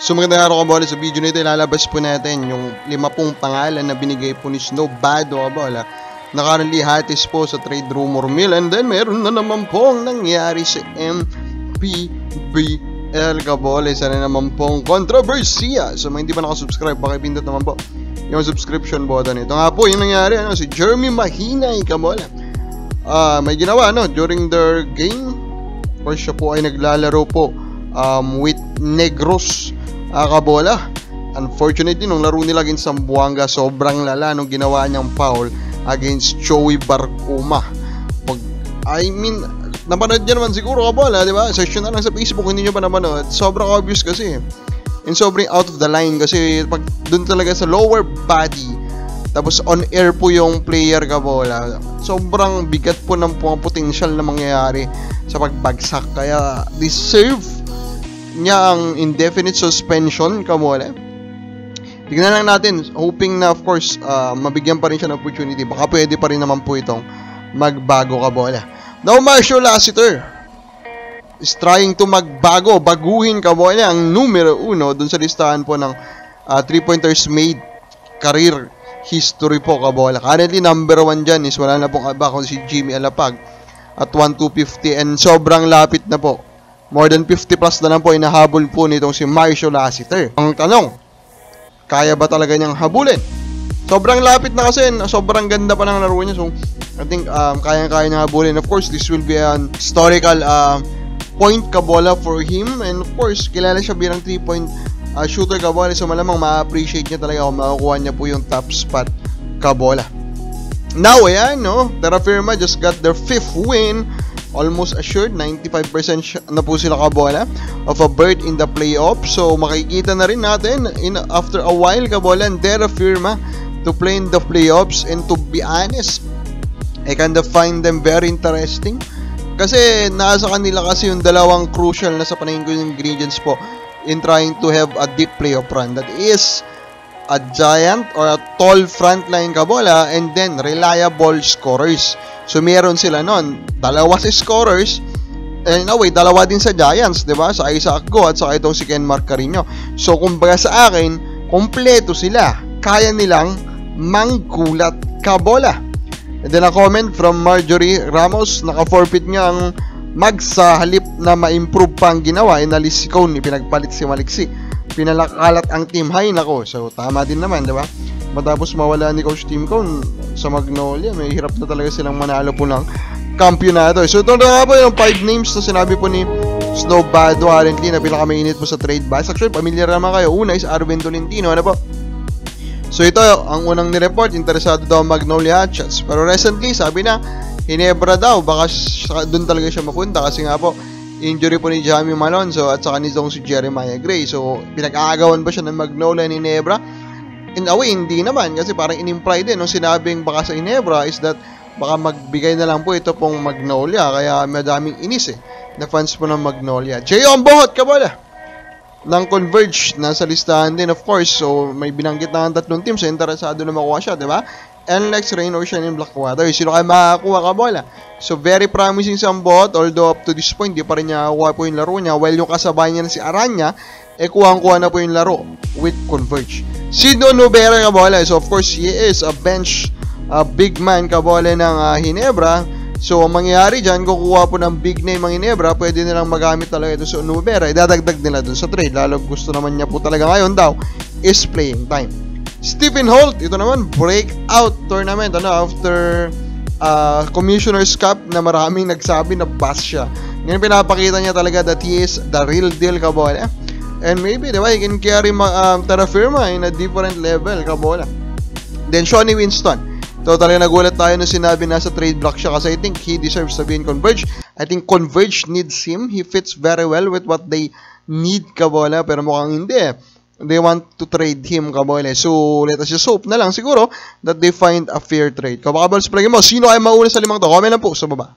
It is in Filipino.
So magandang araw kabola, sa video nito ilalabas po natin yung 50 pangalan na binigay po ni Snow Bado kabola na currently hatis po sa trade rumor mill, and then meron na naman pong nangyari sa MPBL kabola, isa na naman pong kontrobersiya. So mga hindi pa nakasubscribe, pakipindot naman po yung subscription button. Ito nga po yung nangyari, si Jeremy Mahinay kabola. May ginawa during their game, or siya po ay naglalaro po with Negros kabola. Unfortunately, nung laro nila against Zamboanga, sobrang lala nung ginawa niyang foul against Joey Barcuma. Napanood niyo naman siguro kabola, di ba? Search na lang sa Facebook, hindi niyo pa napanood. Sobrang obvious kasi. And sobrang out of the line kasi pag dun talaga sa lower body, tapos on air po yung player kabola, sobrang bigat po ng potential na mangyayari sa pagbagsak. Kaya deserve niya ang indefinite suspension kabola. Tignan lang natin, hoping na of course mabigyan pa rin siya ng opportunity. Baka pwede pa rin naman po itong magbago kabola. Now Marshall Lassiter is trying to baguhin kabola ang numero 1 dun sa listahan po ng 3-pointers made career history po kabola. Currently number 1 dyan is wala na pong iba kung si Jimmy Alapag at 1,250, and sobrang lapit na po. More than 50 plus na lang po inahabol po nitong si Marshall Lassiter. Ang tanong, kaya ba talaga niyang habulin? Sobrang lapit na kasi, sobrang ganda pa ng laro niya. So, I think kaya-kaya niyang habulin. Of course, this will be an historical point kabola for him. And of course, kilala siya bilang 3-point shooter kabola. So, malamang ma-appreciate niya talaga kung makukuha niya po yung top spot kabola. Now, ayan, Terra Firma just got their 5th win. Almost assured, 95% na po sila kabola of a berth in the playoffs. So makikita na rin natin after a while kabola and Terra Firma to play in the playoffs. And to be honest, I kind of find them very interesting kasi nasa kanila kasi yung dalawang crucial na sa paningin ko yung ingredients po in trying to have a deep playoff run. That is a giant or a tall frontline kabola, and then reliable scorers. So meron sila nun, dalawa si scorers, and in a way, dalawa din sa Giants, diba? Sa Isaac Go at saka itong si Ken Marcarino. So kumbaga sa akin, kompleto sila. Kaya nilang manggulat kabola. And then a comment from Marjorie Ramos, naka-forfeit nga ang Magsa, halip na ma-improve pa ang ginawa, inalis si Cone, pinagpalit si Maliksi. Pinalakalat ang team high, nako. So tama din naman, diba? Matapos mawala ni Coach Tim Cone sa Magnolia, may hirap na talaga silang manalo po ng kampyonato. So ito na nga po yung 5 names na sinabi po ni Snow Bado currently na pinakamainit po sa trade bus. Actually, pamilyar naman kayo. Una is Arvin Tolentino, ano po? So ito, ang unang nireport, interesado daw Magnolia Hotshots. Pero recently, sabi na, Hinebra daw, baka doon talaga siya mapunta kasi nga po, injury po ni Jamie Malonzo at saka nitong si Jeremiah Gray. So, pinag-aagawan ba siya ng Magnolia ni Hinebra? In a way, hindi naman. Kasi parang in-imply din nung sinabing baka sa Hinebra is that baka magbigay na lang po ito pong Magnolia. Kaya madaming inis na fans po ng Magnolia. Jayon Bohot kabola ng Converge, nasa listahan din of course. So, may binanggit na ang 3 teams. So, interesado na makuha siya, diba? NLEX, Rain, Ocean, and Blackwater. Sino kayo makakuha kabola? So, very promising si Ambot. Although up to this point, di pa rin niya kuha po yung laro niya. While yung kasabay niya na si Aranya, kuha-kuha na po yung laro with Converge. Si Don Nubera kabola. So, of course, he is a bench big man kabola ng Hinebra. So, ang mangyayari dyan, kukuha po ng big name ang Hinebra, pwede nilang magamit talaga ito sa Nubera. Idadagdag nila dun sa trade. Lalo gusto naman niya po talaga ngayon daw is playing time. Stephen Holt, ito naman, breakout tournament after Commissioner's Cup na maraming nagsabi na bust siya. Ngayon pinapakita niya talaga that he is the real deal kabola. And maybe, diba, he can carry Terra Firma in a different level kabola. Then Shawnee Winston, ito talaga nagulat tayo nung sinabi nasa trade block siya kasi I think he deserves to be in Converge. I think Converge needs him. He fits very well with what they need kabola, pero mukhang hindi they want to trade him kabola. So let us just hope na lang siguro that they find a fair trade. Kabakabals, palagi mo, sino ay mauna sa 5 to? Comment lang po sa baba.